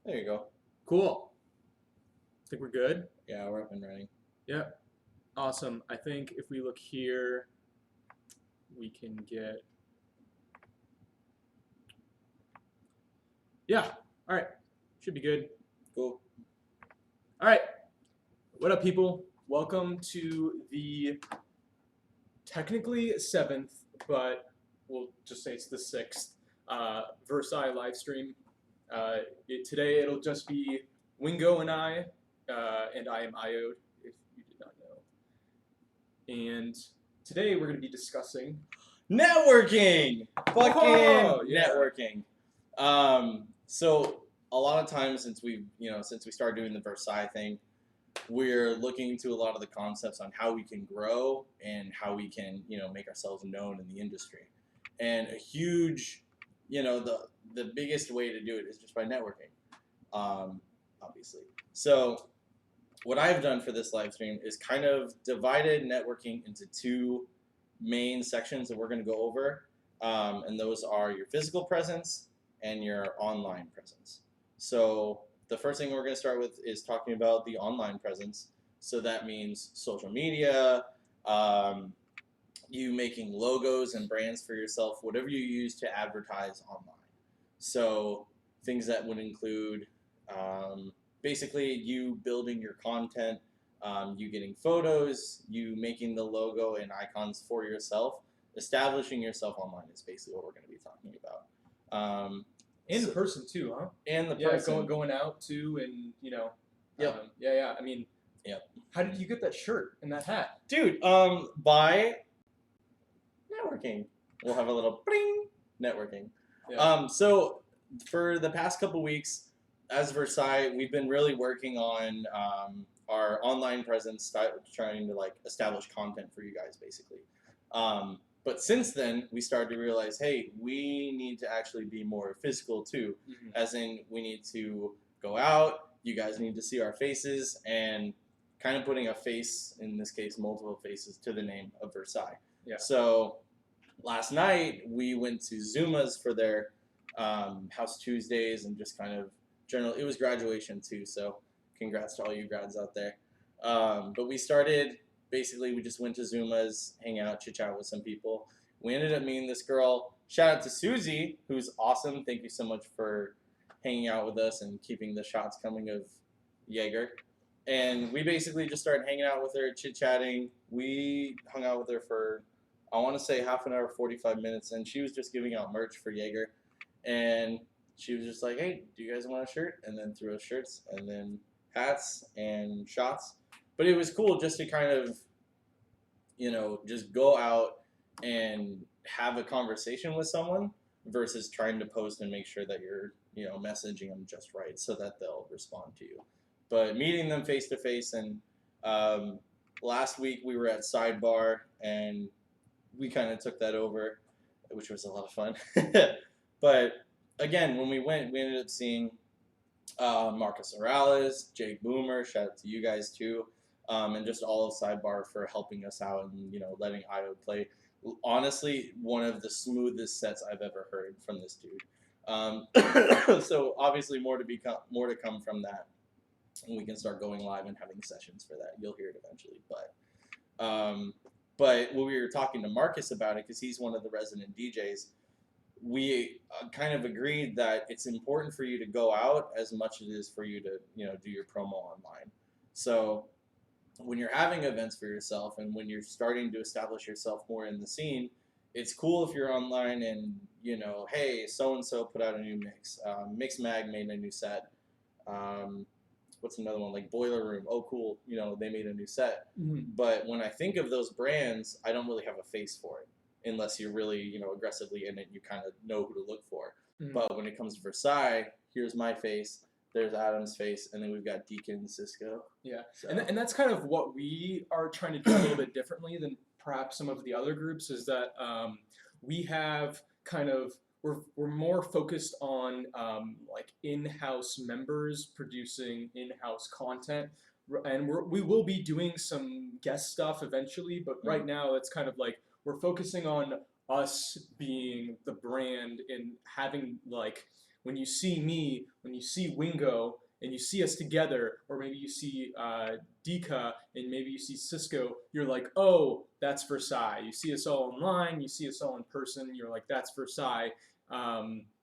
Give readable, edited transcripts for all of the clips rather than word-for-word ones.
There you go. Cool. Think we're good? Yeah, we're up and running. Yep. Awesome. I think if we look here, we can get. Yeah. All right. Should be good. Cool. All right. What up, people? Welcome to the technically 7th, but we'll just say it's the 6th VERSAI live stream. Today it'll just be Wingo and I am IODE, if you did not know. And today we're going to be discussing Networking! Fucking Whoa, yeah. networking. So a lot of times since we started doing the VERSAI thing, we're looking into a lot of the concepts on how we can grow and how we can, make ourselves known in the industry. And a huge, the biggest way to do it is just by networking, obviously. So what I've done for this live stream is kind of divided networking into two main sections that we're going to go over. And those are your physical presence and your online presence. So the first thing we're going to start with is talking about the online presence. So that means social media, you making logos and brands for yourself, whatever you use to advertise online. So things that would include basically you building your content, you getting photos, you making the logo and icons for yourself, establishing yourself online is basically what we're going to be talking about. in person too, huh? And the Yeah, person going out too, and Yep. yeah. I mean, Yep. How did you get that shirt and that hat? Dude, by networking. We'll have a little bling networking. Yeah. So for the past couple weeks, as VERSAI, we've been really working on our online presence, trying to establish content for you guys, basically. But since then, we started to realize, hey, we need to actually be more physical too, as in we need to go out. You guys need to see our faces and kind of putting a face, in this case, multiple faces to the name of VERSAI. Yeah. So last night we went to Zuma's for their House Tuesdays and just kind of general. It was graduation too, so congrats to all you grads out there. But we started. Basically, we just went to Zuma's, hang out, chit chat with some people. We ended up meeting this girl. Shout out to Susie, who's awesome. Thank you so much for hanging out with us and keeping the shots coming of Jaeger. And we basically just started hanging out with her, chit-chatting. We hung out with her for, I want to say, half an hour, 45 minutes, and she was just giving out merch for Jaeger. And she was just like, hey, do you guys want a shirt? And then threw us shirts, and then hats and shots. But it was cool just to kind of, just go out and have a conversation with someone versus trying to post and make sure that you're, messaging them just right so that they'll respond to you. But meeting them face to face, and last week we were at Sidebar and we kind of took that over, which was a lot of fun. But again, when we went, we ended up seeing Marcus Morales, Jake Boomer, shout out to you guys too, and just all of Sidebar for helping us out and letting IODE play. Honestly, one of the smoothest sets I've ever heard from this dude. So obviously more to come from that. And we can start going live and having sessions for that. You'll hear it eventually. But when we were talking to Marcus about it, because he's one of the resident DJs, we kind of agreed that it's important for you to go out as much as it is for you to do your promo online. So when you're having events for yourself and when you're starting to establish yourself more in the scene, it's cool if you're online and hey, so and so put out a new mix. Mix Mag made a new set. What's another one, like Boiler Room? Oh, cool. They made a new set. But when I think of those brands, I don't really have a face for it unless you're really, aggressively in it. You kind of know who to look for. But when it comes to VERSAI, here's my face. There's Adam's face, and then we've got Deacon and Cisco. Yeah, so. and that's kind of what we are trying to do a little bit differently than perhaps some of the other groups. Is that we have kind of we're more focused on in-house members producing in-house content, and we will be doing some guest stuff eventually. But right now, it's kind of like we're focusing on us being the brand and having when you see me, when you see Wingo, and you see us together, or maybe you see Dika, and maybe you see Cisco, you're like, oh, that's VERSAI. You see us all online, you see us all in person, you're like, that's VERSAI.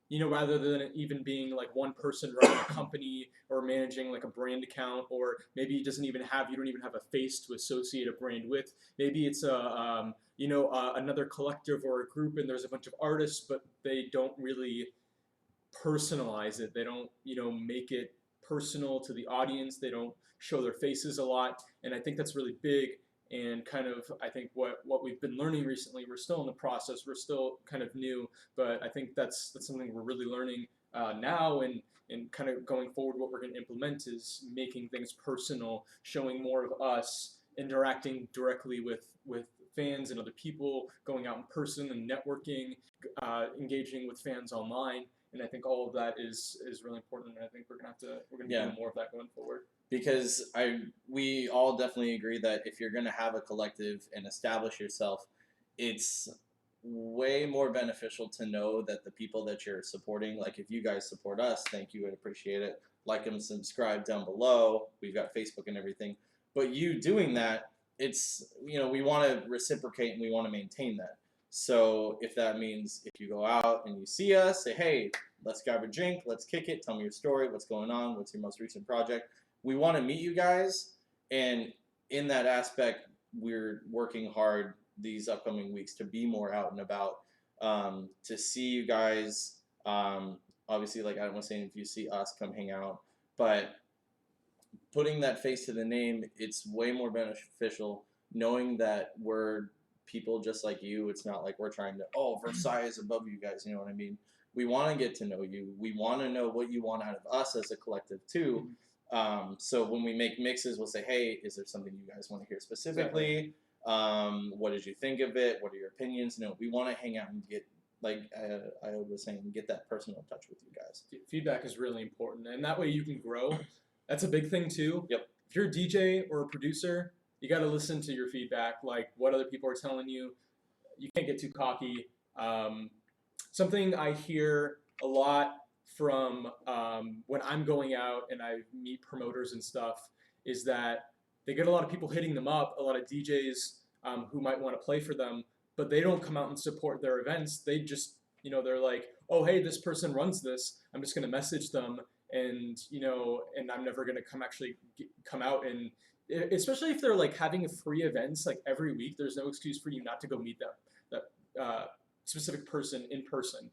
Rather than even being like one person running a company or managing like a brand account, or maybe you don't even have a face to associate a brand with. Maybe it's another collective or a group, and there's a bunch of artists, but they don't really personalize it. They don't, make it personal to the audience. They don't show their faces a lot, and I think that's really big. And kind of, I think what we've been learning recently, we're still in the process. We're still kind of new, but I think that's something we're really learning now, and kind of going forward. What we're going to implement is making things personal, showing more of us, interacting directly with fans and other people, going out in person and networking, engaging with fans online. And I think all of that is really important. And I think we're gonna be doing more of that going forward. Because we all definitely agree that if you're gonna have a collective and establish yourself, it's way more beneficial to know that the people that you're supporting, like if you guys support us, thank you, I'd appreciate it. Like and subscribe down below. We've got Facebook and everything. But you doing that, it's we want to reciprocate and we want to maintain that. So if that means if you go out and you see us, say, hey, let's grab a drink, let's kick it, tell me your story, what's going on, what's your most recent project. We want to meet you guys, and in that aspect, we're working hard these upcoming weeks to be more out and about, to see you guys. Obviously, like I was saying, if you see us, come hang out. But putting that face to the name, it's way more beneficial knowing that we're people just like you. It's not like we're trying to, oh, VERSAI is above you guys. You know what I mean? We want to get to know you. We want to know what you want out of us as a collective too. So when we make mixes, we'll say, hey, is there something you guys want to hear specifically? What did you think of it? What are your opinions? We want to hang out and get, like I was saying, get that personal touch with you guys. Feedback is really important, and that way you can grow. That's a big thing too. Yep. If you're a DJ or a producer, you got to listen to your feedback, like what other people are telling you. You can't get too cocky. Something I hear a lot from when I'm going out and I meet promoters and stuff is that they get a lot of people hitting them up, a lot of DJs who might want to play for them, but they don't come out and support their events. They just, they're like, oh, hey, this person runs this. I'm just going to message them, and and I'm never going to come out, and especially if they're like having free events like every week, there's no excuse for you not to go meet that specific person in person.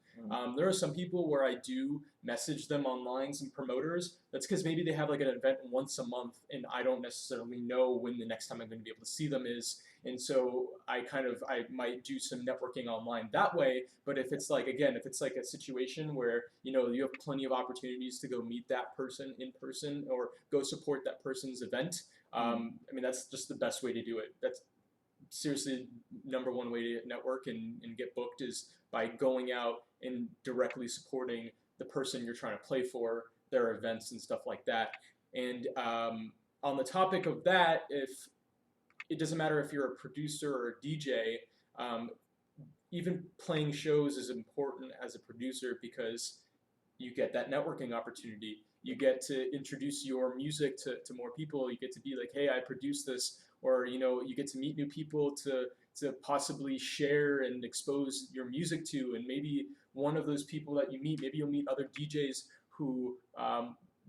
There are some people where I do message them online, some promoters. That's because maybe they have like an event once a month, and I don't necessarily know when the next time I'm going to be able to see them is. And so I might do some networking online that way. But if it's like a situation where you have plenty of opportunities to go meet that person in person or go support that person's event, that's just the best way to do it. That's seriously number one way to network and get booked is by going out and directly supporting the person you're trying to play for, their events and stuff like that. And on the topic of that, if it doesn't matter if you're a producer or a DJ, even playing shows is important as a producer because you get that networking opportunity. You get to introduce your music to more people. You get to be like, hey, I produce this. Or you get to meet new people to possibly share and expose your music to, and maybe one of those people that you meet, maybe you'll meet other DJs who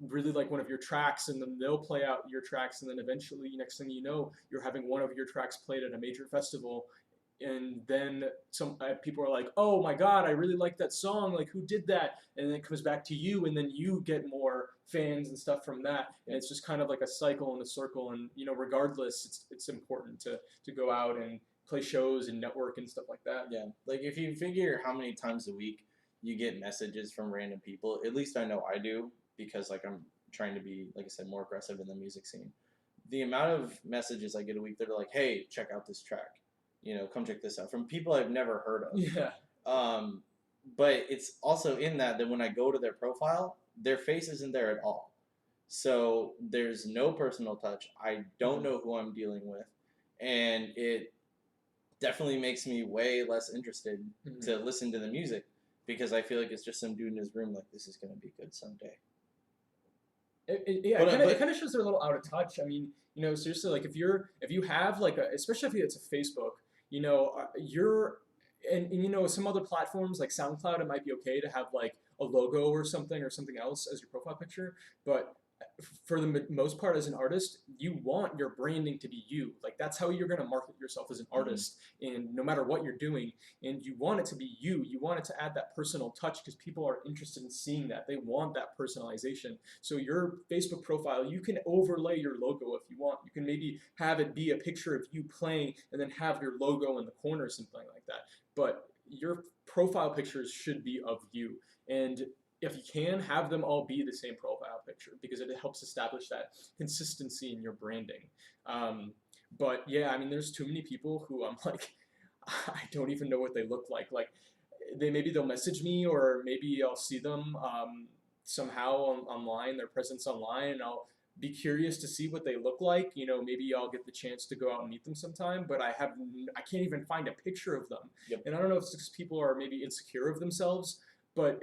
really like one of your tracks, and then they'll play out your tracks, and then eventually, next thing you know, you're having one of your tracks played at a major festival, and then some people are like, oh my god, I really like that song, like who did that? And then it comes back to you, and then you get more fans and stuff from that, and it's just kind of like a cycle and a circle. And regardless, it's important to go out and play shows and network and stuff like that. Yeah, like if you figure how many times a week you get messages from random people, at least I know I do, because like I'm trying to be, like I said, more aggressive in the music scene. The amount of messages I get a week that are like, hey, check out this track, come check this out, from people I've never heard of. Yeah. But it's also in that when I go to their profile, their face isn't there at all. So there's no personal touch. I don't know who I'm dealing with. And it definitely makes me way less interested to listen to the music. because I feel like it's just some dude in his room like this is gonna be good someday. Yeah, But it kind of shows they're a little out of touch. I mean, seriously, like if you have like especially if it's a Facebook, you're and some other platforms like SoundCloud, it might be okay to have like a logo or something else as your profile picture, but for the most part as an artist, you want your branding to be you. Like that's how you're going to market yourself as an artist, and no matter what you're doing, and you want it to be you. You want it to add that personal touch because people are interested in seeing that. They want that personalization. So your Facebook profile, you can overlay your logo if you want. You can maybe have it be a picture of you playing and then have your logo in the corner, something like that. But your profile pictures should be of you. And if you can, have them all be the same profile picture because it helps establish that consistency in your branding. But yeah, I mean, there's too many people who I'm like, I don't even know what they look like. Like, maybe they'll message me, or maybe I'll see them somehow online, their presence online, and I'll be curious to see what they look like. Maybe I'll get the chance to go out and meet them sometime, but I can't even find a picture of them. Yep. And I don't know if it's because people are maybe insecure of themselves, but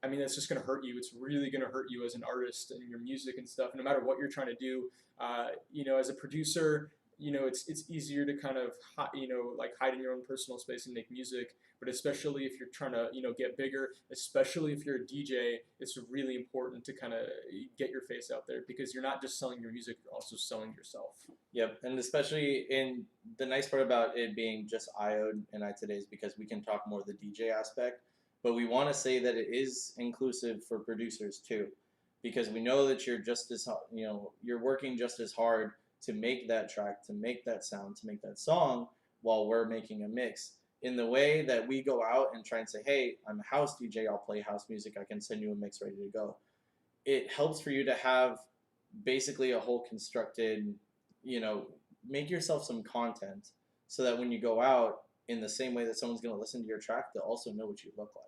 I mean, that's just going to hurt you. It's really going to hurt you as an artist and your music and stuff. No matter what you're trying to do, as a producer, it's easier to kind of like hide in your own personal space and make music. But especially if you're trying to get bigger, especially if you're a DJ, it's really important to kind of get your face out there because you're not just selling your music, you're also selling yourself. Yep, and especially in the nice part about it being just IODE and IToday is because we can talk more of the DJ aspect, but we want to say that it is inclusive for producers too, because we know that you're just as you're working just as hard to make that track, to make that sound, to make that song while we're making a mix. In the way that we go out and try and say, hey, I'm a house DJ, I'll play house music, I can send you a mix ready to go. It helps for you to have basically a whole constructed, make yourself some content so that when you go out in the same way that someone's going to listen to your track, they'll also know what you look like.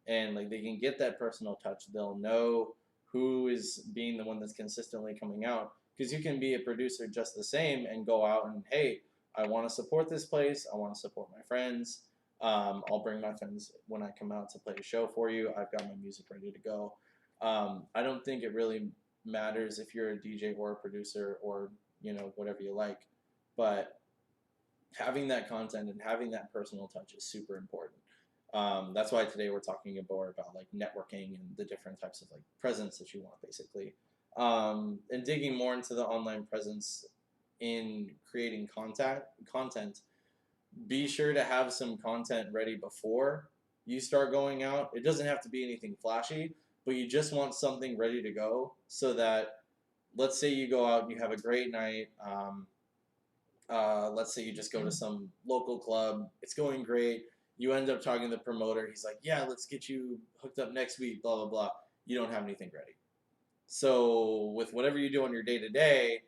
And like they can get that personal touch. They'll know who is being the one that's consistently coming out. Because you can be a producer just the same and go out and, hey, I want to support this place. I want to support my friends. I'll bring my friends when I come out to play a show for you. I've got my music ready to go. I don't think it really matters if you're a DJ or a producer or whatever you like, but having that content and having that personal touch is super important. That's why today we're talking more about like networking and the different types of like presence that you want, basically, and digging more into the online presence in creating content. Be sure to have some content ready before you start going out. It doesn't have to be anything flashy, but you just want something ready to go so that, let's say you go out and you have a great night. Let's say you just go to some local club. It's going great. You end up talking to the promoter. He's like, yeah, let's get you hooked up next week, blah, blah, blah. You don't have anything ready. So with whatever you do on your day-to-day,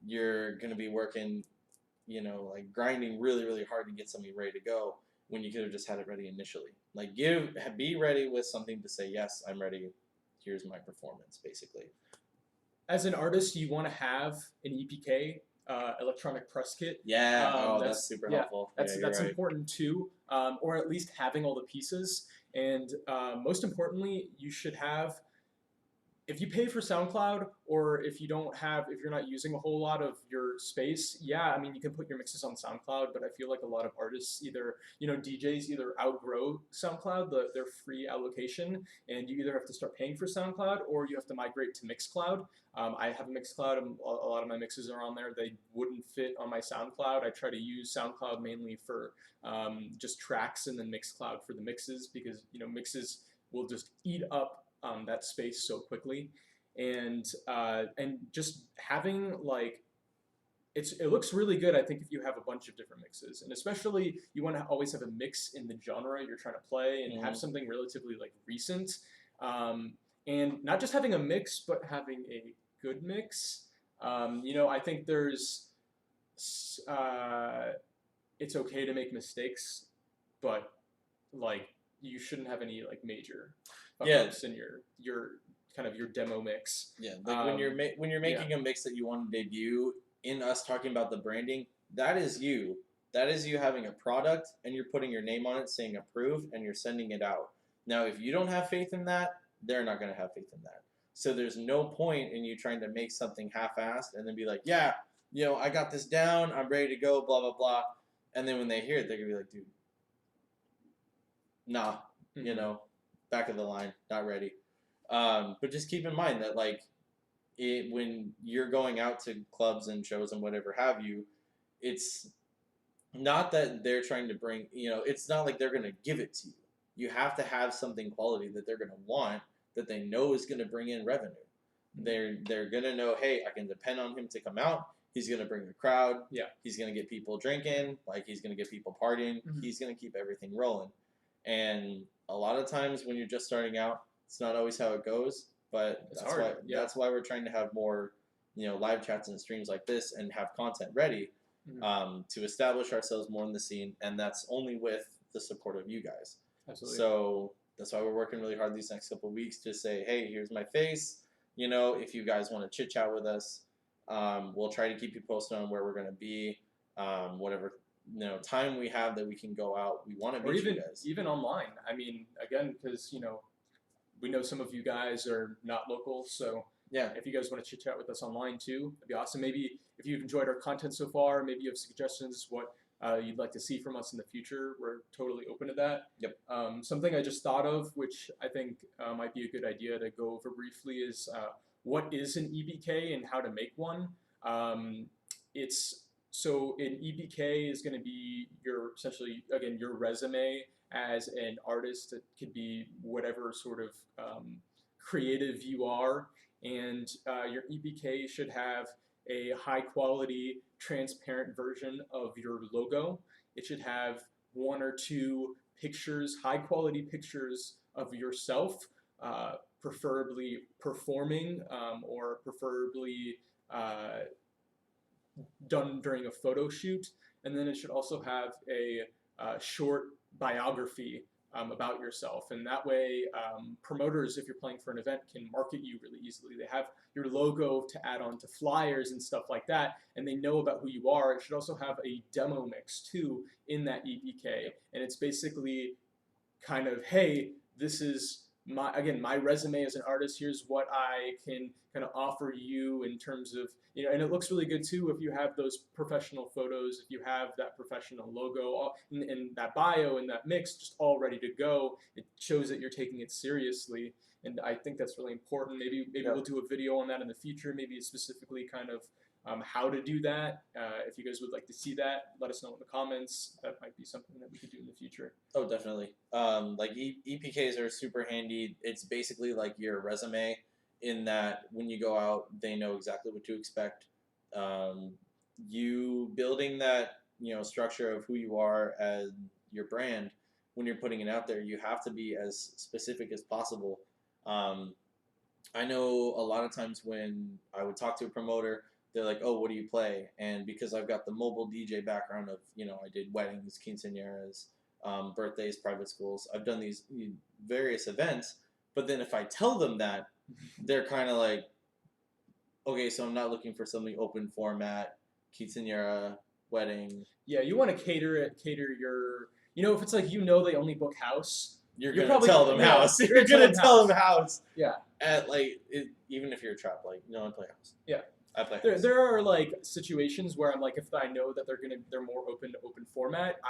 you're going to be working, like grinding really, really hard to get something ready to go when you could have just had it ready initially. Like be ready with something to say, yes, I'm ready. Here's my performance, basically. As an artist, you want to have an EPK, electronic press kit. Yeah, that's super helpful. That's right. important too, or at least having all the pieces. And most importantly, you should have, if you pay for SoundCloud, or if you're not using a whole lot of your space, yeah, I mean, you can put your mixes on SoundCloud, but I feel like a lot of artists DJs either outgrow SoundCloud, their free allocation, and you either have to start paying for SoundCloud or you have to migrate to Mixcloud. I have a Mixcloud, and a lot of my mixes are on there. They wouldn't fit on my SoundCloud. I try to use SoundCloud mainly for just tracks, and then Mixcloud for the mixes, because mixes will just eat up that space so quickly, and just having like it looks really good, I think, if you have a bunch of different mixes, and especially you want to always have a mix in the genre you're trying to play, and have something relatively like recent, and not just having a mix, but having a good mix. I think it's okay to make mistakes, but like you shouldn't have any like major fuck-ups in your kind of your demo mix. Yeah, like when you're making a mix that you want to debut, in us talking about the branding, that is you. That is you having a product and you're putting your name on it, saying approve, and you're sending it out. Now, if you don't have faith in that, they're not going to have faith in that. So there's no point in you trying to make something half-assed and then be like, yeah, I got this down, I'm ready to go, blah, blah, blah. And then when they hear it, they're going to be like, dude, nah, back of the line, not ready. But just keep in mind that, like, when you're going out to clubs and shows and whatever have you, it's not that they're trying to bring, it's not like they're going to give it to you. You have to have something quality that they're going to want, that they know is going to bring in revenue. They're going to know, hey, I can depend on him to come out. He's going to bring the crowd. Yeah. He's going to get people drinking. Like, he's going to get people partying. Mm-hmm. He's going to keep everything rolling. And a lot of times when you're just starting out, it's not always how it goes. But that's why we're trying to have more, live chats and streams like this and have content ready, to establish ourselves more in the scene. And that's only with the support of you guys. Absolutely. So that's why we're working really hard these next couple of weeks to say, hey, here's my face. If you guys want to chit chat with us, we'll try to keep you posted on where we're going to be, whatever time we have that we can go out. We want to meet you guys. Even online. I mean, again, because we know some of you guys are not local, so yeah, if you guys want to chit chat with us online too, that'd be awesome. Maybe if you've enjoyed our content so far, maybe you have suggestions what you'd like to see from us in the future. We're totally open to that. Yep. Something I just thought of, which I think might be a good idea to go over briefly, is what is an EBK and how to make one. So an EBK is going to be essentially your resume as an artist. It could be whatever sort of creative you are, and your EBK should have a high quality, transparent version of your logo. It should have 1 or 2 pictures, high quality pictures of yourself, preferably performing, or preferably done during a photo shoot. And then it should also have a short biography about yourself, and that way promoters, if you're playing for an event, can market you really easily. They have your logo to add on to flyers and stuff like that, and they know about who you are. It should also have a demo mix too in that EPK, and it's basically kind of, hey, this is my resume as an artist. Here's what I can kind of offer you in terms of, and it looks really good too if you have those professional photos, if you have that professional logo and that bio and that mix just all ready to go. It shows that you're taking it seriously, and I think that's really important. Maybe we'll do a video on that in the future, maybe specifically kind of how to do that. If you guys would like to see that, let us know in the comments. That might be something that we could do in the future. Oh, definitely. Like EPKs are super handy. It's basically like your resume, in that when you go out, they know exactly what to expect. You building that structure of who you are as your brand, when you're putting it out there, you have to be as specific as possible. I know a lot of times when I would talk to a promoter, they're like, oh, what do you play? And because I've got the mobile DJ background of, I did weddings, quinceañeras, birthdays, private schools. I've done these various events. But then if I tell them that, they're kind of like, okay, so I'm not looking for something open format, quinceañera, wedding. Yeah, you want to cater your, if it's like, they only book house. You're gonna tell them house. You're gonna tell them house. Yeah. At even if you're a trap, I play house. Yeah. I play house. There are like situations where I'm like, if I know that they're more open to open format,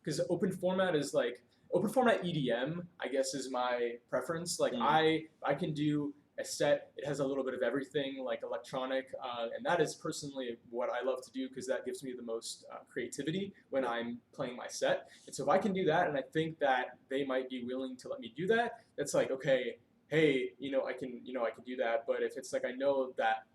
because open format is like open format EDM, I guess, is my preference. Like I can do a set. It has a little bit of everything, like electronic, and that is personally what I love to do, because that gives me the most creativity when I'm playing my set. And so if I can do that, and I think that they might be willing to let me do that, that's like, okay, hey, I can do that. But if it's like, I know that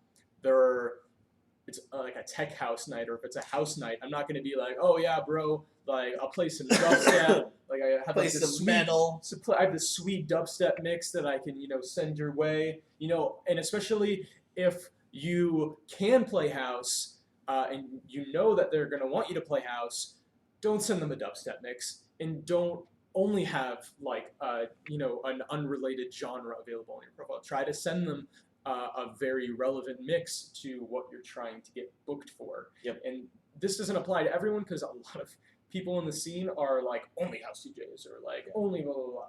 it's like a tech house night, or if it's a house night, I'm not going to be like, oh yeah, bro, like I'll play some dubstep. Like I have play some metal. I have this sweet dubstep mix that I can send your way. And especially if you can play house, and that they're going to want you to play house, don't send them a dubstep mix, and don't only have like an unrelated genre available on your profile. Try to send them a very relevant mix to what you're trying to get booked for. Yep. And this doesn't apply to everyone, because a lot of people in the scene are like only house DJs, or like only blah, blah, blah.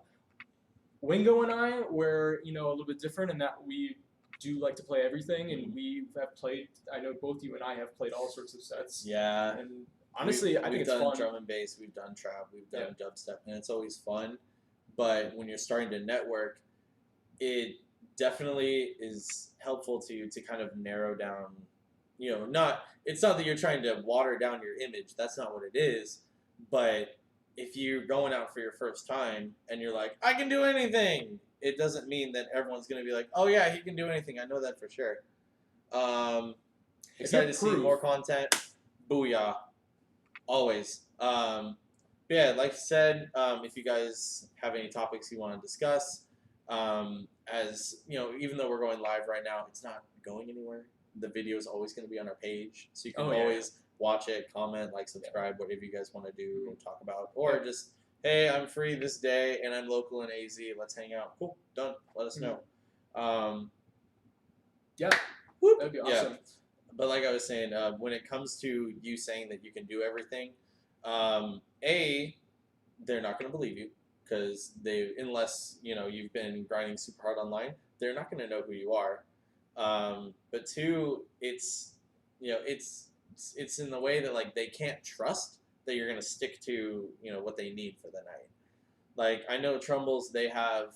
Wingo and I, we're a little bit different in that we do like to play everything, and we have played. I know both you and I have played all sorts of sets. Yeah. And honestly, I think it's fun. We've done drum and bass, we've done trap, we've done dubstep, and it's always fun. But when you're starting to network, it definitely is helpful to kind of narrow down. It's not that you're trying to water down your image. That's not what it is. But if you're going out for your first time and you're like, I can do anything, it doesn't mean that everyone's going to be like, oh yeah, he can do anything. I know that for sure. Excited to see more content. Booyah. Always. But yeah, like I said, if you guys have any topics you want to discuss, as even though we're going live right now, it's not going anywhere. The video is always going to be on our page, so you can always watch it, comment, like, subscribe, whatever you guys want to do and talk about, or just, hey, I'm free this day and I'm local in AZ. Let's hang out. Cool, done. Let us know. Yeah, whoop, that'd be awesome. Yeah. But like I was saying, when it comes to you saying that you can do everything, they're not going to believe you because unless you've been grinding super hard online, they're not going to know who you are. But two, it's in the way that like they can't trust that you're going to stick to what they need for the night. Like I know Trumbull's, they have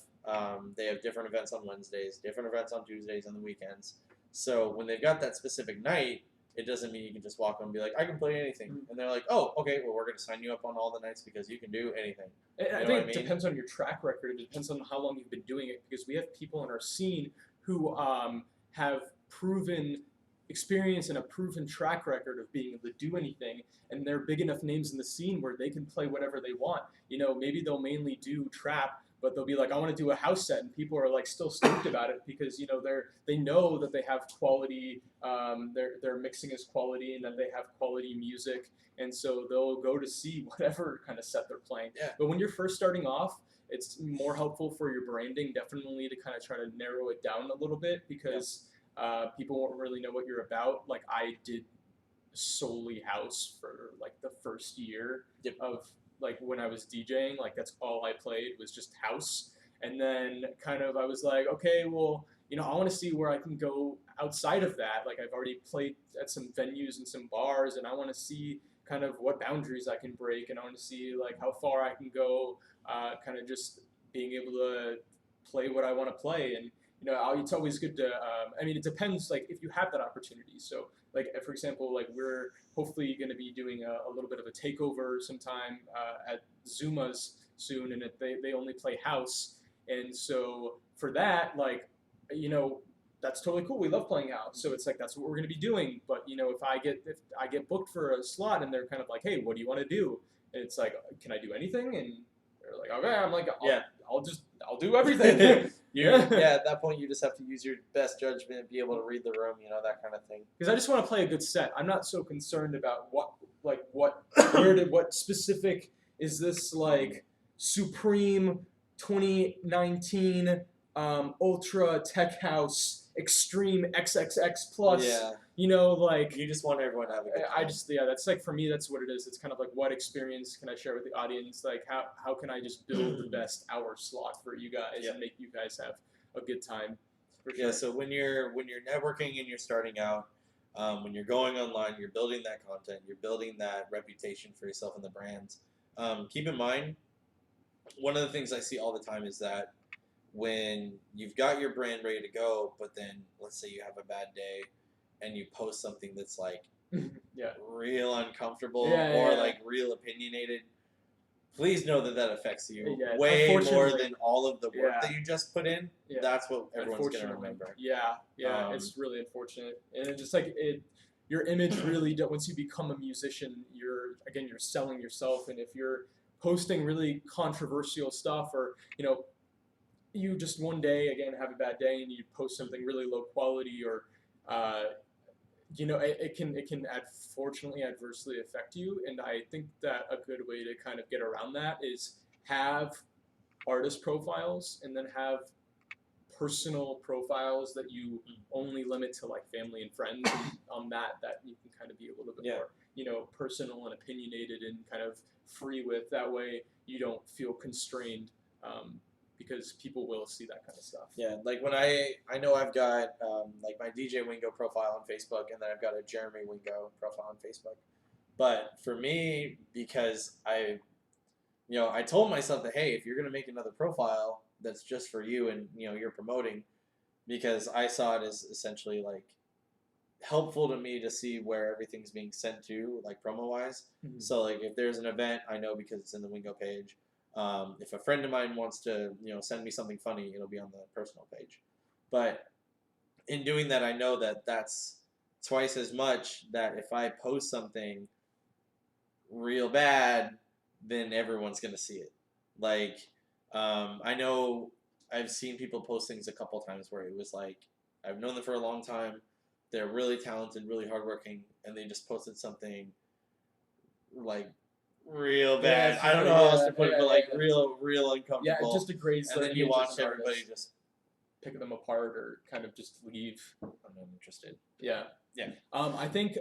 different events on Wednesdays, different events on Tuesdays, and the weekends. So when they've got that specific night, it doesn't mean you can just walk up and be like, I can play anything. And they're like, oh, okay, well, we're going to sign you up on all the nights because you can do anything. I think it depends on your track record. It depends on how long you've been doing it, because we have people in our scene who have proven experience and a proven track record of being able to do anything, and they're big enough names in the scene where they can play whatever they want. Maybe they'll mainly do trap, but they'll be like, I want to do a house set, and people are like still stoked about it because they know that they have quality, their mixing is quality, and that they have quality music, and so they'll go to see whatever kind of set they're playing. Yeah. But when you're first starting off, it's more helpful for your branding, definitely, to kind of try to narrow it down a little bit, because people won't really know what you're about. Like I did solely house for like the first year of like when I was DJing. Like that's all I played was just house. And then kind of I was like, okay, well, I want to see where I can go outside of that. Like I've already played at some venues and some bars, and I want to see kind of what boundaries I can break, and I want to see like how far I can go, kind of just being able to play what I want to play. And it's always good to, it depends, like, if you have that opportunity. So, like, for example, like, we're hopefully going to be doing a little bit of a takeover sometime at Zuma's soon, and they only play house. And so, for that, like, that's totally cool. We love playing house. So, it's like, that's what we're going to be doing. But, if I get booked for a slot and they're kind of like, hey, what do you want to do? And it's like, can I do anything? And they're like, okay. I'm like, I'll do everything. At that point, you just have to use your best judgment, be able to read the room, that kind of thing. Because I just want to play a good set. I'm not so concerned about what specific is this, like, Supreme 2019 Ultra Tech House Extreme XXX Plus. Yeah. Like, you just want everyone to have a good time. That's like, for me, that's what it is. It's kind of like, what experience can I share with the audience? Like, how can I just build the best hour slot for you guys and make you guys have a good time? For sure. Yeah. So when you're networking and you're starting out, when you're going online, you're building that content, you're building that reputation for yourself and the brands. Keep in mind, one of the things I see all the time is that when you've got your brand ready to go, but then let's say you have a bad day and you post something that's like real uncomfortable or like real opinionated, please know that affects you way more than all of the work that you just put in. That's what everyone's going to remember. It's really unfortunate. And it's just like your image really, once you become a musician, you're selling yourself. And if you're posting really controversial stuff, or you just one day again have a bad day and you post something really low quality, or it can fortunately adversely affect you. And I think that a good way to kind of get around that is have artist profiles, and then have personal profiles that you only limit to like family and friends, and on that you can kind of be a little bit more personal and opinionated and kind of free with. That way you don't feel constrained because people will see that kind of stuff. Yeah, like when I know I've got like my DJ Wingo profile on Facebook, and then I've got a Jeremy Wingo profile on Facebook. But for me, because I told myself that, hey, if you're gonna make another profile that's just for you and you're promoting, because I saw it as essentially like helpful to me to see where everything's being sent to, like promo wise. Mhm. So like if there's an event, I know because it's in the Wingo page. If a friend of mine wants to send me something funny, it'll be on the personal page. But in doing that, I know that that's twice as much that if I post something real bad, then everyone's gonna see it. Like, I know I've seen people post things a couple times where it was like, I've known them for a long time, they're really talented, really hardworking, and they just posted something like real bad. Yeah, I don't know how else yeah, to put it, yeah, but like yeah. real Yeah, uncomfortable. it just degrades And their then you image watch as an everybody artist. just, Pick them apart or kind of just leave. I'm not interested. Yeah. Yeah. I think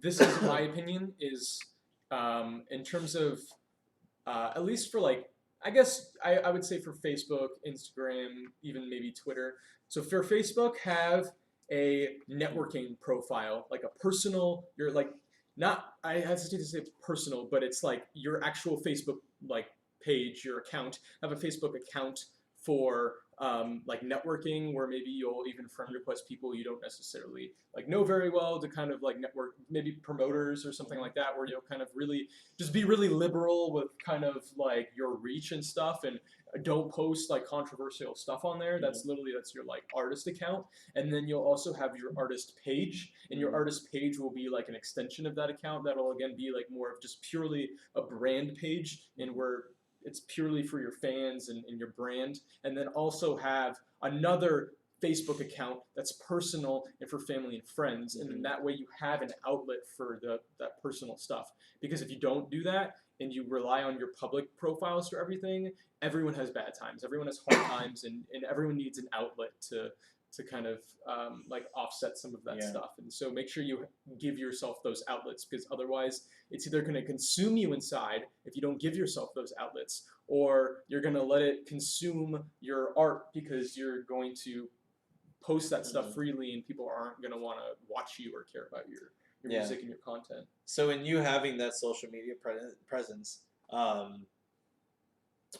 this is my opinion is in terms of at least for like I guess I would say for Facebook, Instagram, even maybe Twitter. So for Facebook, have a networking profile, like a personal. You're like not. I hesitate to say personal, but it's like your actual Facebook like page, your account. Have a Facebook account for like networking, where maybe you'll even friend request people you don't necessarily like know very well to kind of like network, maybe promoters or something like that, where you'll kind of really just be really liberal with kind of like your reach and stuff, and don't post like controversial stuff on there. That's your like artist account, and then you'll also have your artist page, and your artist page will be like an extension of that account. That'll again be like more of just purely a brand page, and where it's purely for your fans and your brand, and then also have another Facebook account that's personal and for family and friends, and then that way you have an outlet for that personal stuff. Because if you don't do that and you rely on your public profiles for everything, everyone has bad times, everyone has hard times, and everyone needs an outlet to kind of like offset some of that stuff. And so make sure you give yourself those outlets, because otherwise it's either going to consume you inside if you don't give yourself those outlets, or you're going to let it consume your art because you're going to post that stuff freely and people aren't going to want to watch you or care about your music and your content. So in you having that social media presence,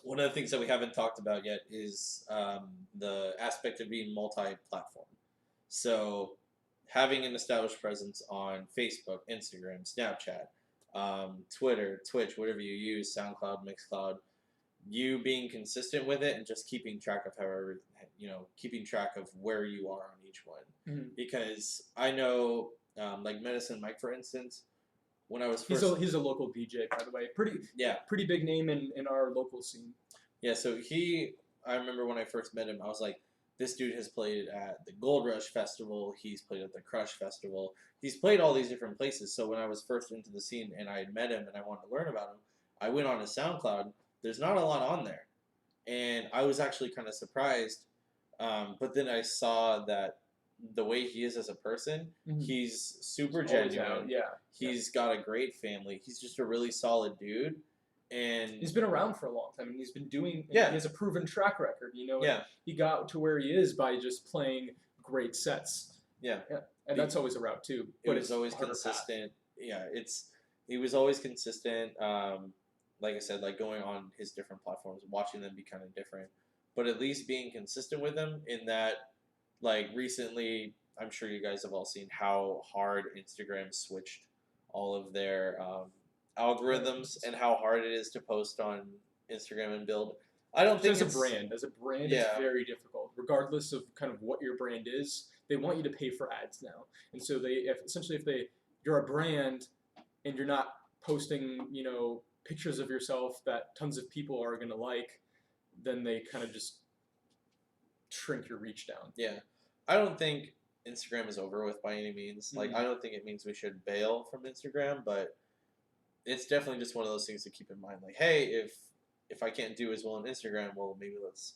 one of the things that we haven't talked about yet is the aspect of being multi-platform. So having an established presence on Facebook, Instagram, Snapchat, Twitter, Twitch, whatever you use, SoundCloud, Mixcloud, you being consistent with it and just keeping track of keeping track of where you are on each one. Because I know, like Medicine Mike, for instance, when I was first, he's a local DJ, by the way, pretty big name in our local scene. Yeah, so I remember when I first met him, I was like, this dude has played at the Gold Rush Festival, he's played at the Crush Festival, he's played all these different places. So when I was first into the scene and I had met him and I wanted to learn about him, I went on his SoundCloud. There's not a lot on there, and I was actually kind of surprised. But then I saw that the way he is as a person, he's super genuine. He's got a great family. He's just a really solid dude. And he's been around for a long time, and he's been doing. He has a proven track record. He got to where he is by just playing great sets. And that's always a route too. But it's always consistent. He was always consistent. Like I said, like going on his different platforms, watching them be kind of different, but at least being consistent with them in that, like recently, I'm sure you guys have all seen how hard Instagram switched all of their algorithms and how hard it is to post on Instagram and build. I don't think as a brand, it's very difficult, regardless of kind of what your brand is. They want you to pay for ads now, and so if you're a brand and you're not posting, pictures of yourself that tons of people are going to like, then they kind of just shrink your reach down. Yeah. I don't think Instagram is over with by any means. Like, I don't think it means we should bail from Instagram, but it's definitely just one of those things to keep in mind. Like, hey, if I can't do as well on Instagram, well, maybe let's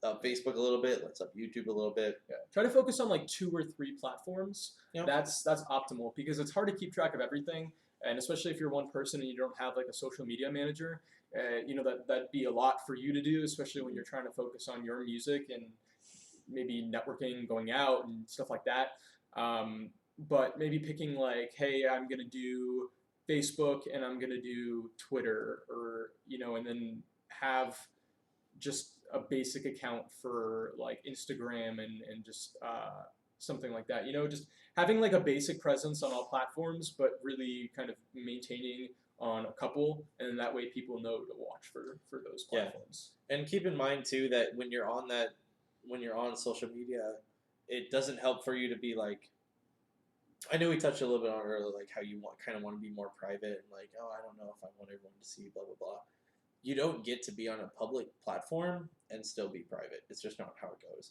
up Facebook a little bit, let's up YouTube a little bit. Yeah. Try to focus on like 2 or 3 platforms. That's optimal, because it's hard to keep track of everything. And especially if you're one person and you don't have like a social media manager, that'd be a lot for you to do, especially when you're trying to focus on your music and maybe networking, going out and stuff like that. But maybe picking like, hey, I'm gonna do Facebook and I'm gonna do Twitter, or and then have just a basic account for like Instagram and just something like that. Just having like a basic presence on all platforms, but really kind of maintaining on a couple, and then that way people know to watch for those platforms. And keep in mind too that when you're on social media, it doesn't help for you to be like. I know we touched a little bit on earlier, like how you kind of want to be more private, and like, oh, I don't know if I want everyone to see, blah blah blah. You don't get to be on a public platform and still be private. It's just not how it goes.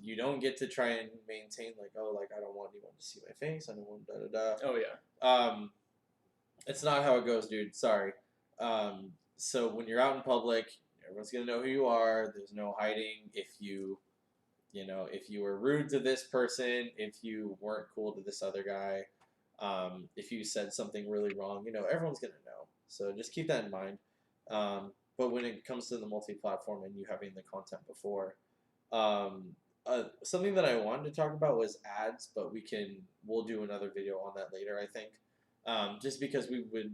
You don't get to try and maintain like, oh, like I don't want anyone to see my face. I don't want da da da. Oh yeah. It's not how it goes, dude. Sorry. So when you're out in public, everyone's gonna know who you are. There's no hiding. If you were rude to this person, if you weren't cool to this other guy, if you said something really wrong, everyone's gonna know. So just keep that in mind. But when it comes to the multi-platform and you having the content before, something that I wanted to talk about was ads, but we'll do another video on that later, I think. Just because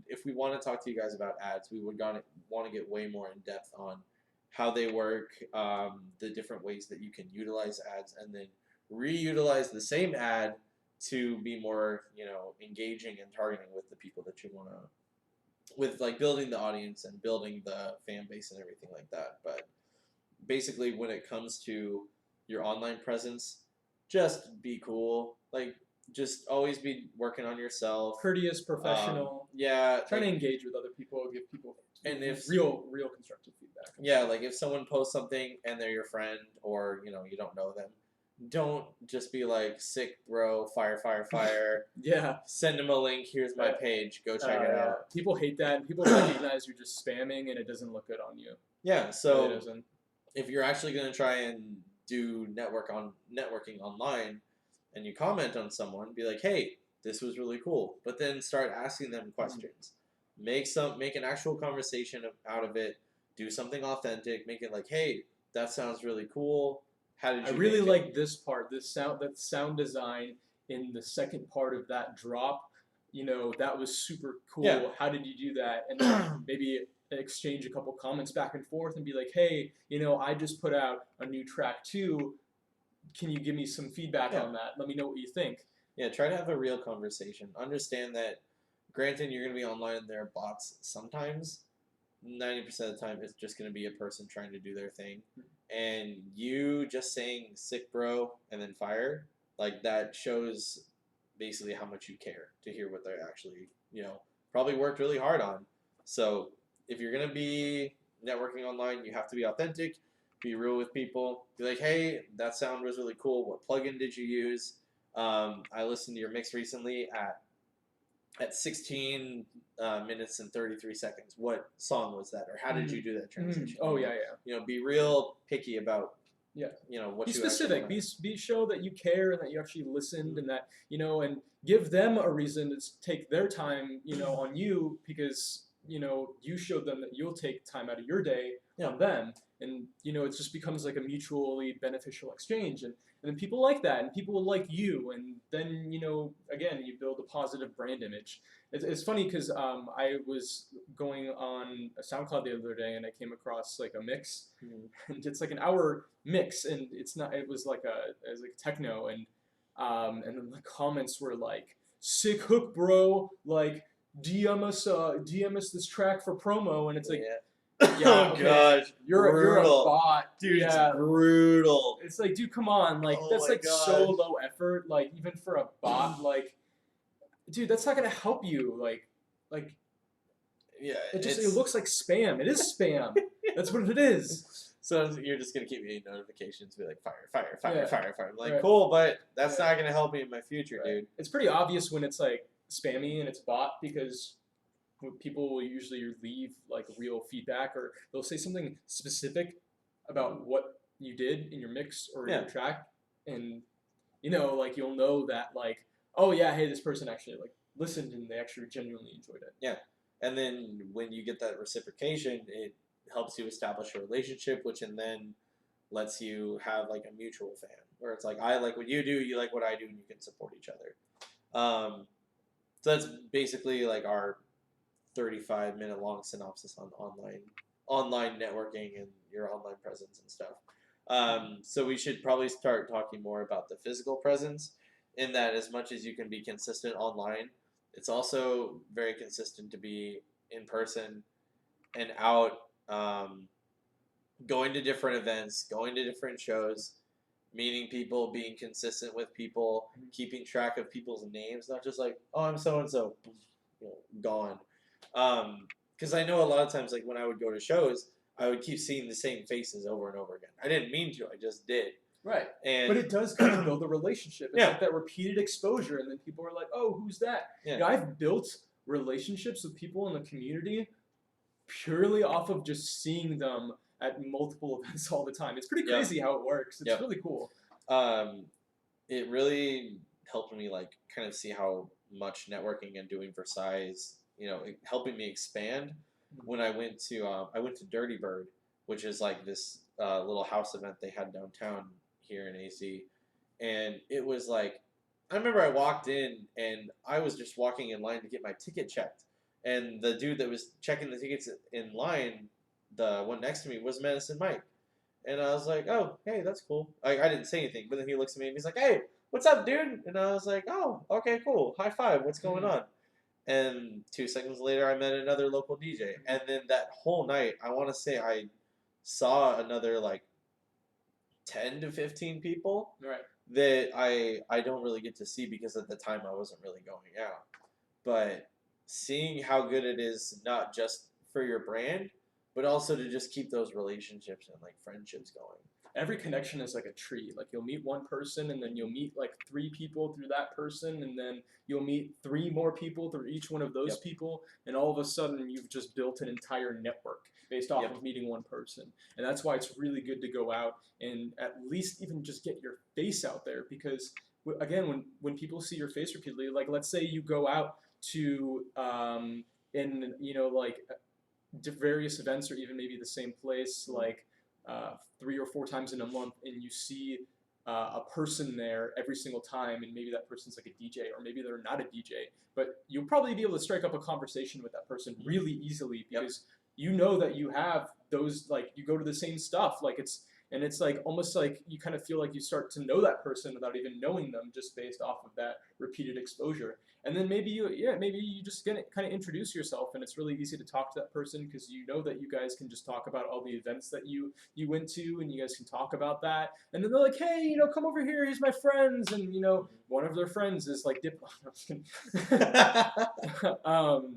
if we want to talk to you guys about ads, we would want to get way more in depth on how they work, the different ways that you can utilize ads, and then reutilize the same ad to be more, engaging and targeting with the people that you want to, with like building the audience and building the fan base and everything like that. But basically, when it comes to your online presence, just be cool. Like, just always be working on yourself. Courteous, professional. Yeah. Trying to engage with other people, give people real constructive feedback. Yeah, like if someone posts something and they're your friend, or you don't know them, don't just be like, sick bro, fire, fire, fire. Yeah. Send them a link. Here's my page. Go check it out. People hate that. People recognize you're just spamming, and it doesn't look good on you. Yeah. So if you're actually going to try and do networking online, and you comment on someone, be like, hey, this was really cool. But then start asking them questions. Make an actual conversation out of it. Do something authentic. Make it like, hey, that sounds really cool. How did you? I really like this part. That sound design in the second part of that drop. That was super cool. Yeah. How did you do that? And then maybe exchange a couple comments back and forth and be like, hey, I just put out a new track too. Can you give me some feedback on that? Let me know what you think. Yeah, try to have a real conversation. Understand that, granted, you're going to be online and there are bots sometimes. 90% of the time, it's just going to be a person trying to do their thing. And you just saying sick bro and then fire, like that shows basically how much you care to hear what they're actually, probably worked really hard on. So if you're going to be networking online, you have to be authentic. Be real with people. Be like, hey, that sound was really cool. What plugin did you use? I listened to your mix recently at 16 minutes and 33 seconds. What song was that, or how did you do that transition? Oh yeah. Be real picky about. Yeah. What be you specific. Be show that you care and that you actually listened, and that and give them a reason to take their time on you, because you showed them that you'll take time out of your day on them. And it just becomes like a mutually beneficial exchange, and then people like that, and people will like you, and then again, you build a positive brand image. It's funny because I was going on a SoundCloud the other day, and I came across like a mix, and it's like an hour mix, and it was like techno, and then the comments were like, sick hook bro, like DM us this track for promo, and it's like. Yeah, oh gosh, you're a bot, dude. Yeah. It's brutal. It's like, dude, come on, like that's like so low effort, like even for a bot, like, dude, that's not gonna help you, like, yeah, it looks like spam. It is spam. That's what it is. So you're just gonna keep getting notifications, be like fire. I'm like, cool, but that's not gonna help me in my future, dude. It's pretty obvious when it's like spammy and it's bot, because people will usually leave like real feedback, or they'll say something specific about what you did in your mix or your track, and like you'll know that, like, oh yeah, hey, this person actually like listened and they actually genuinely enjoyed it. Yeah, And then when you get that reciprocation, it helps you establish a relationship, which and then lets you have like a mutual fan where it's like I like what you do, you like what I do, and you can support each other. So that's basically like our 35-minute long synopsis on online networking and your online presence and stuff. So we should probably start talking more about the physical presence, in that as much as you can be consistent online, it's also very consistent to be in person and out, going to different events, going to different shows, meeting people, being consistent with people, keeping track of people's names, not just like, oh, I'm so and so, gone. Because I know a lot of times, like when I would go to shows, I would keep seeing the same faces over and over again. I didn't mean to, I just did. Right. And But it does kind of build a relationship. It's Yeah. like that repeated exposure, and then people are like, "Oh, who's that?" Yeah. You know, I've built relationships with people in the community purely off of just seeing them at multiple events all the time. It's pretty Yep. crazy how it works. It's Yep. really cool. It really helped me like kind of see how much networking and doing VERSAI is, helping me expand. When I went to Dirty Bird, which is like this little house event they had downtown here in AC, and it was like, I remember I walked in and I was just walking in line to get my ticket checked, and the dude that was checking the tickets in line, the one next to me, was Medicine Mike. And I was like, oh, hey, that's cool. I didn't say anything, but then he looks at me and he's like, hey, what's up, dude? And I was like, oh, okay, cool. High five. What's going on? And 2 seconds later, I met another local DJ. And then that whole night, I want to say I saw another like 10 to 15 people Right. that I don't really get to see because at the time I wasn't really going out. But seeing how good it is, not just for your brand, but also to just keep those relationships and like friendships going. Every connection is like a tree. Like you'll meet one person, and then you'll meet like 3 people through that person, and then you'll meet 3 more people through each one of those Yep. people, and all of a sudden you've just built an entire network based off Yep. of meeting one person. And that's why it's really good to go out and at least even just get your face out there, because again, when people see your face repeatedly, like let's say you go out to in like various events or even maybe the same place like 3 or 4 times in a month, and you see a person there every single time, and maybe that person's like a DJ or maybe they're not a DJ, but you'll probably be able to strike up a conversation with that person really easily because you know that you have those, like you go to the same stuff, like it's like almost like you kind of feel like you start to know that person without even knowing them, just based off of that repeated exposure. And then maybe you just kind of introduce yourself, and it's really easy to talk to that person because you know that you guys can just talk about all the events that you went to, and you guys can talk about that. And then they're like, hey, come over here, here's my friends, and one of their friends is like dip. I'm just kidding.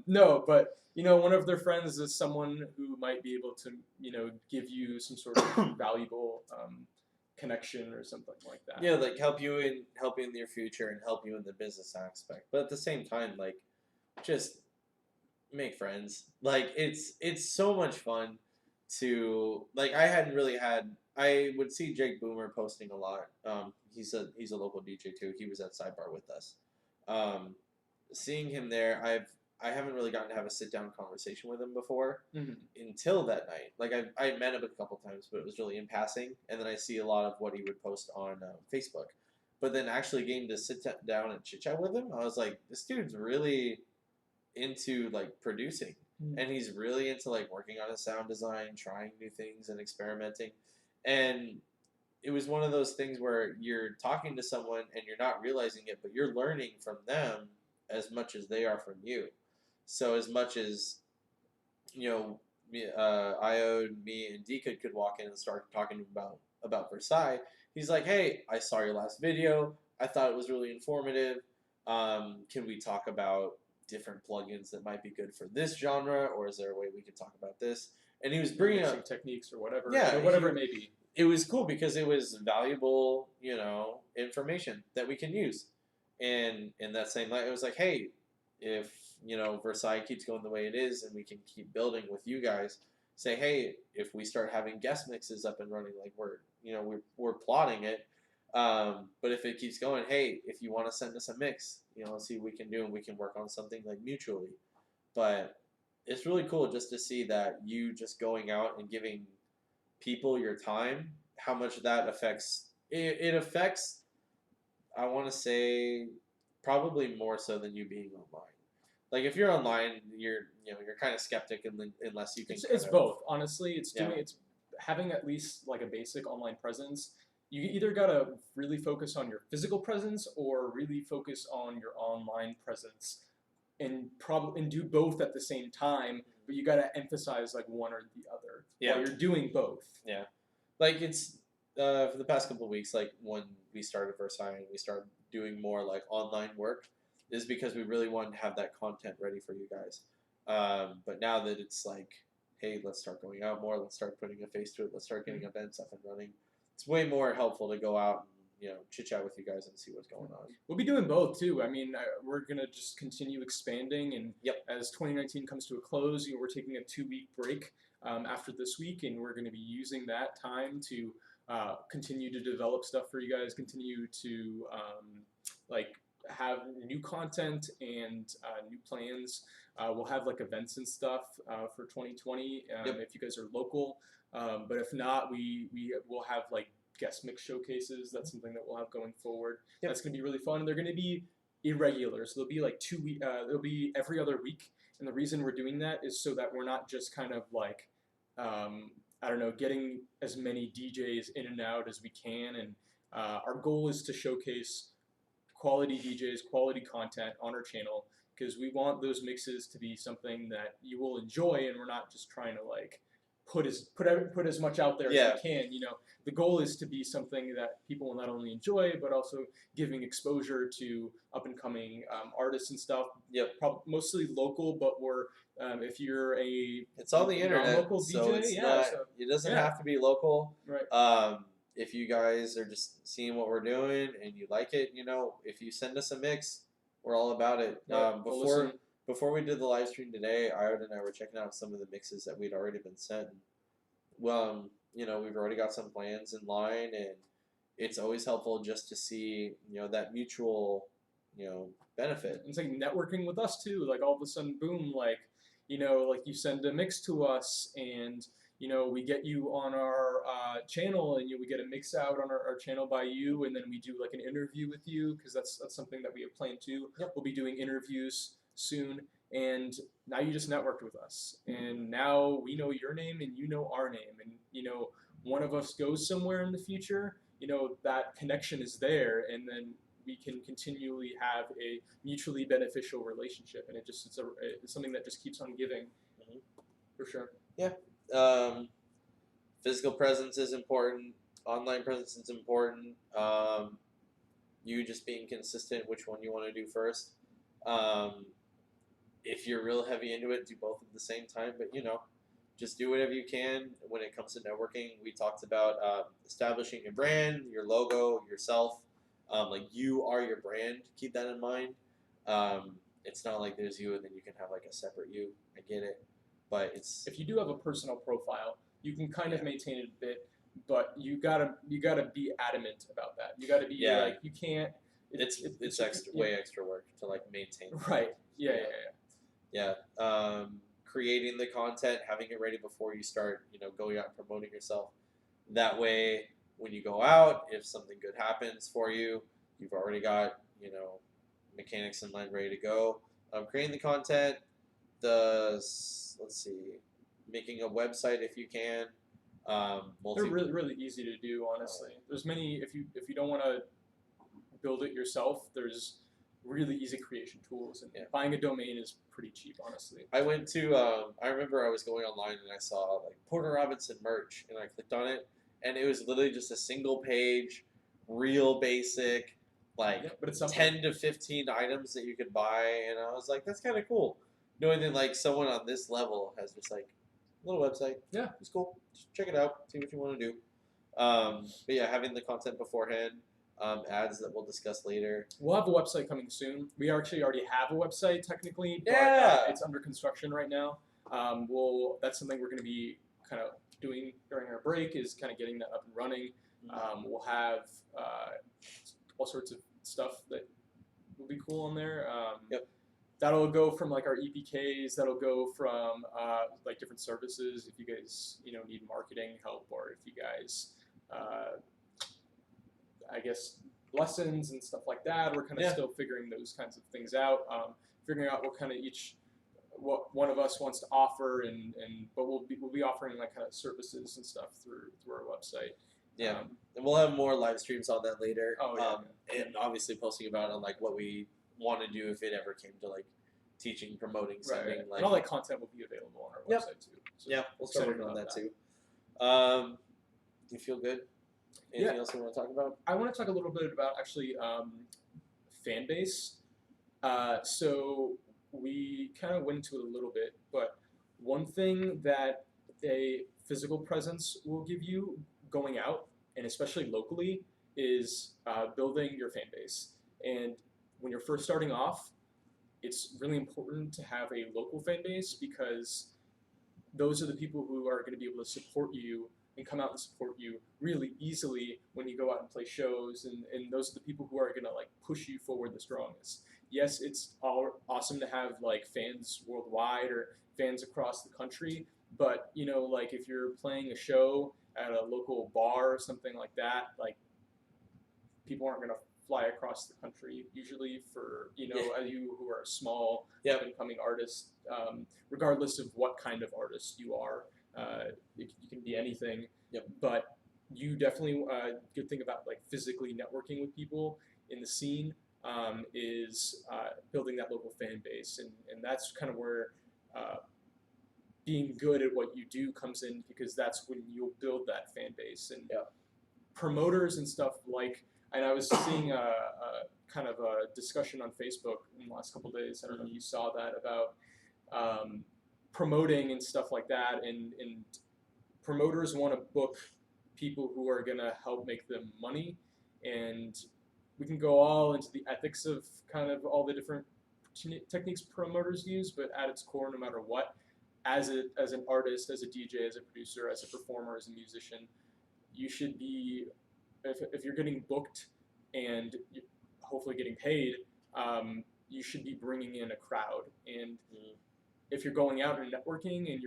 No, but one of their friends is someone who might be able to give you some sort of valuable connection or something like that. Yeah, like help you in your future and help you in the business aspect. But at the same time, like just make friends. Like it's so much fun to like I would see Jake Boomer posting a lot. He's a local DJ too. He was at Sidebar with us. Seeing him there, I haven't really gotten to have a sit down conversation with him before until that night. Like I met him a couple times, but it was really in passing. And then I see a lot of what he would post on Facebook. But then actually getting to sit down and chit chat with him, I was like, this dude's really into like producing, and he's really into like working on his sound design, trying new things and experimenting. And it was one of those things where you're talking to someone and you're not realizing it, but you're learning from them as much as they are from you. So as much as IODE, me, and D could walk in and start talking about VERSAI, he's like, hey, I saw your last video. I thought it was really informative. Can we talk about different plugins that might be good for this genre, or is there a way we could talk about this? And he was bringing up techniques or whatever, Yeah, whatever it may be. It was cool because it was valuable, information that we can use. And in that same light, it was like, hey, if VERSAI keeps going the way it is, and we can keep building with you guys, say, hey, if we start having guest mixes up and running, like we're plotting it. But if it keeps going, hey, if you want to send us a mix, let's see what we can do, and we can work on something like mutually. But it's really cool just to see that you just going out and giving people your time, how much that affects. It affects, I want to say, probably more so than you being online. Like if you're online, you're kind of skeptic unless you can. It's both, honestly. Yeah. It's having at least like a basic online presence. You either gotta really focus on your physical presence or really focus on your online presence, and do both at the same time. But you gotta emphasize like one or the other while you're doing both. Yeah, like it's for the past couple of weeks, like when we started VERSAI and we started doing more like online work, is because we really wanted to have that content ready for you guys. But now that it's like, hey, let's start going out more. Let's start putting a face to it. Let's start getting events up and running. It's way more helpful to go out and chit chat with you guys and see what's going on. We'll be doing both too. I mean, we're gonna just continue expanding, and Yep. as 2019 comes to a close, we're taking a 2-week break after this week, and we're gonna be using that time to continue to develop stuff for you guys, continue to like have new content and new plans. We'll have like events and stuff for 2020 if you guys are local. But if not, we will have like guest mix showcases. That's something that we'll have going forward. That's going to be really fun. They're going to be irregular, so they'll be like 2 week. They'll be every other week. And the reason we're doing that is so that we're not just kind of like I don't know, getting as many DJs in and out as we can. And our goal is to showcase quality DJs, quality content on our channel, because we want those mixes to be something that you will enjoy, and we're not just trying to like put as much out there as we can. The goal is to be something that people will not only enjoy, but also giving exposure to up and coming artists and stuff. Mostly local, but we're if you're it's on the internet, local so DJ, it's not. It doesn't have to be local. Right. If you guys are just seeing what we're doing and you like it, if you send us a mix, we're all about it. Before we did the live stream today, Iode and I were checking out some of the mixes that we'd already been sent. Well, we've already got some plans in line, and it's always helpful just to see, that mutual, benefit. It's like networking with us too. Like all of a sudden, boom, like you send a mix to us, and we get you on our channel, and we get a mix out on our channel by you, and then we do like an interview with you, because that's something that we have planned too. We'll be doing interviews soon, and now you just networked with us, and now we know your name and you know our name, and one of us goes somewhere in the future, that connection is there, and then we can continually have a mutually beneficial relationship, and it's something that just keeps on giving. For sure. Physical presence is important. Online presence is important. You just being consistent, which one you want to do first. If you're real heavy into it, do both at the same time. But just do whatever you can. When it comes to networking, we talked about establishing your brand, your logo, yourself. Like you are your brand. Keep that in mind. It's not like there's you and then you can have like a separate you. I get it. But if you do have a personal profile, you can kind of maintain it a bit, but you gotta be adamant about that. You gotta be like, you can't. It's way extra work to like maintain. Right. Yeah. Creating the content, having it ready before you start, going out and promoting yourself. That way, when you go out, if something good happens for you, you've already got mechanics in line ready to go. Creating the content. Making a website if you can. They're really easy to do, honestly. There's many, if you don't want to build it yourself, there's really easy creation tools, and buying a domain is pretty cheap, honestly. I went to I remember I was going online and I saw like Porter Robinson merch, and I clicked on it, and it was literally just a single page, real basic, like but it's 10 to 15 items that you could buy, and I was like, that's kind of cool. Knowing that like someone on this level has just like a little website. Yeah, it's cool. Just check it out. See what you want to do. But yeah, having the content beforehand, ads that we'll discuss later. We'll have a website coming soon. We actually already have a website technically, but it's under construction right now. That's something we're going to be kind of doing during our break, is kind of getting that up and running. We'll have all sorts of stuff that will be cool on there. that'll go from like our EPKs. That'll go from like different services. If you guys need marketing help, or if you guys I guess lessons and stuff like that. We're kind of still figuring those kinds of things out. Figuring out what kind of what one of us wants to offer, but we'll be offering like kind of services and stuff through our website. Yeah, and we'll have more live streams on that later. Oh, yeah. And obviously posting about on like what we want to do if it ever came to like teaching, promoting, sending. Right. Like, and all that content will be available on our website too. So yeah, we'll start working on that too. You feel good? Anything else you want to talk about? I want to talk a little bit about actually fan base. So we kind of went into it a little bit, but one thing that a physical presence will give you going out, and especially locally, is building your fan base. And when you're first starting off, it's really important to have a local fan base, because those are the people who are going to be able to support you and come out and support you really easily when you go out and play shows, and those are the people who are going to like push you forward the strongest. Yes, it's all awesome to have like fans worldwide or fans across the country, but like if you're playing a show at a local bar or something like that, like people aren't going to fly across the country usually for you who are a small up and coming artist, regardless of what kind of artist you are. You can be anything, but you definitely good thing about like physically networking with people in the scene is building that local fan base, and that's kind of where being good at what you do comes in, because that's when you'll build that fan base. And promoters and stuff like, and I was seeing a kind of a discussion on Facebook in the last couple of days. I don't know if you saw that, about promoting and stuff like that, and promoters want to book people who are going to help make them money, and we can go all into the ethics of kind of all the different techniques promoters use, but at its core, no matter what, as an artist, as a DJ, as a producer, as a performer, as a musician, you should be, if you're getting booked and hopefully getting paid, you should be bringing in a crowd. And if you're going out and networking, and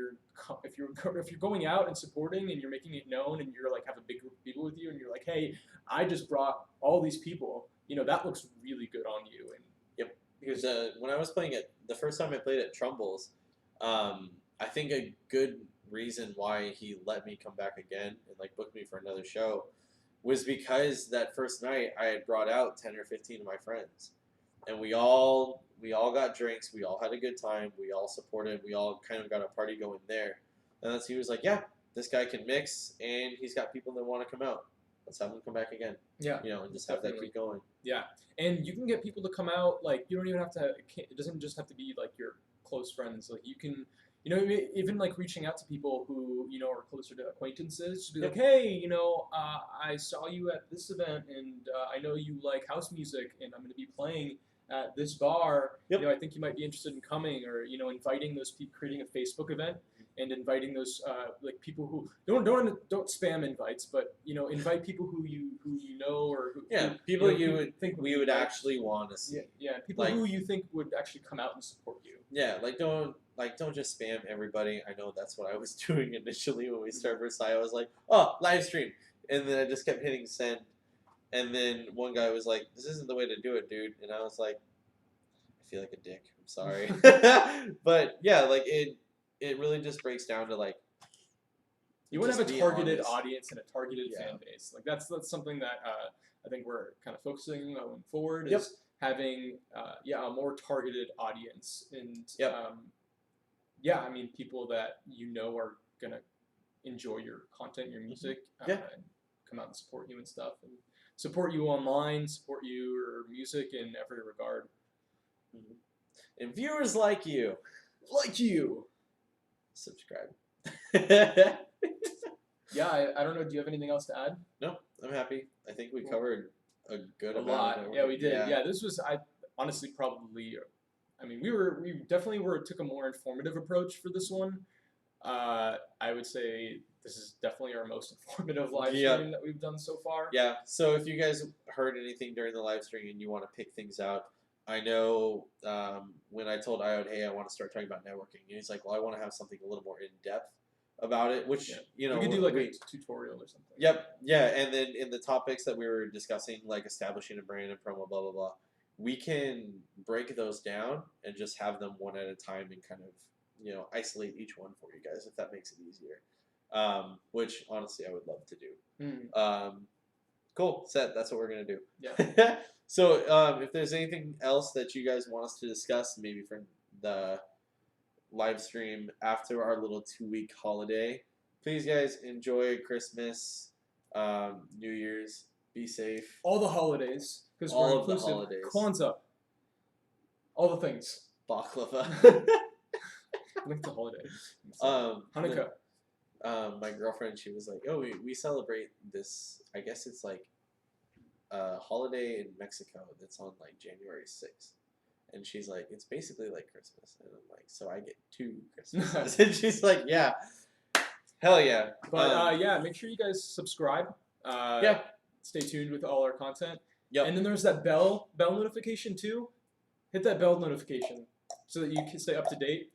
if you're going out and supporting, and you're making it known, and you're like have a big group of people with you, and you're like, hey, I just brought all these people, that looks really good on you. And because when I was playing it, the first time I played at Trumbull's, I think a good reason why he let me come back again and like book me for another show was because that first night I had brought out 10 or 15 of my friends, and we all got drinks, we all had a good time, we all supported, we all kind of got a party going there. And he was like, yeah, this guy can mix, and he's got people that want to come out. Let's have him come back again. Yeah. And just have that keep going. Yeah. And you can get people to come out, like, you don't even have to, it doesn't just have to be like your close friends. Like, you can, even like reaching out to people who, are closer to acquaintances, to be like, hey, I saw you at this event, and I know you like house music, and I'm going to be playing at this bar. I think you might be interested in coming, or inviting those people, creating a Facebook event, and inviting those like people who don't spam invites, but invite people who you know, or people you would think we would actually want to see. People who you think would actually come out and support you. Don't just spam everybody. I know that's what I was doing initially when we started VERSAI. I was like, oh, live stream, and then I just kept hitting send. And then one guy was like, this isn't the way to do it, dude. And I was like, I feel like a dick. I'm sorry. But yeah, like it really just breaks down to like, you want to have a targeted audience and a targeted fan base. Like that's something that I think we're kind of focusing on going forward, is having a more targeted audience. And I mean, people that are gonna enjoy your content, your music, and come out and support you and stuff, and support you online, support your music in every regard. And viewers like you, subscribe. I don't know. Do you have anything else to add? No, I'm happy. I think we covered a good amount. Lot. Yeah, we did. Yeah, this was, I honestly probably, I mean, we definitely took a more informative approach for this one. I would say this is definitely our most informative live stream that we've done so far. Yeah, so if you guys heard anything during the live stream and you want to pick things out, I know when I told IODE, hey, I want to start talking about networking, and he's like, well, I want to have something a little more in depth about it, which you know we could do like a tutorial or something. Yep, yeah, and then in the topics that we were discussing, like establishing a brand and promo, blah blah blah, we can break those down and just have them one at a time and kind of isolate each one for you guys if that makes it easier. Which honestly I would love to do. Cool, set. That's what we're gonna do. Yeah. So if there's anything else that you guys want us to discuss, maybe from the live stream after our little 2-week holiday, please guys enjoy Christmas, New Year's, be safe. All the holidays, because we're All of the inclusive. holidays. Kwanzaa. All the things. Baklava. Link to holiday. Hanukkah. Hanukkah. My girlfriend, she was like, "Oh, we celebrate this. I guess it's like a holiday in Mexico that's on like January 6th." And she's like, "It's basically like Christmas." And I'm like, "So I get 2 Christmases?" And she's like, "Yeah, hell yeah." But yeah, make sure you guys subscribe. Yeah. Stay tuned with all our content. Yep. And then there's that bell notification too. Hit that bell notification so that you can stay up to date.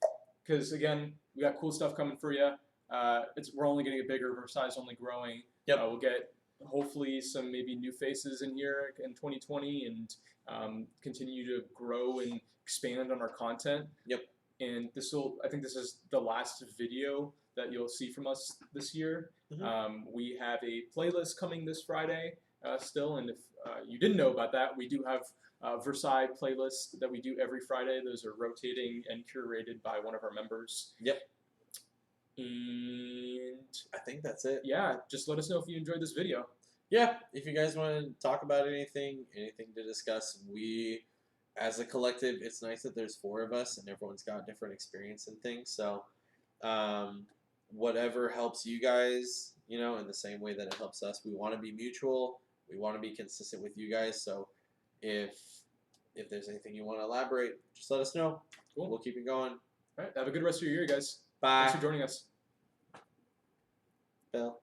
Because again, we got cool stuff coming for you. We're only going to get bigger. VERSAI's only growing. Yep. We'll get hopefully some maybe new faces in here in 2020 and continue to grow and expand on our content. Yep. And I think this is the last video that you'll see from us this year. Mm-hmm. We have a playlist coming this Friday still, and if you didn't know about that, we do have VERSAI playlists that we do every Friday. Those are rotating and curated by one of our members. Yep. And I think that's it. Yeah, just let us know if you enjoyed this video. Yeah, if you guys want to talk about anything to discuss, as a collective, it's nice that there's 4 of us and everyone's got different experience and things. So, whatever helps you guys, in the same way that it helps us, we want to be mutual. We want to be consistent with you guys. So, if there's anything you want to elaborate, just let us know. Cool. We'll keep it going. All right, have a good rest of your year, guys. Bye. Thanks for joining us. Bill.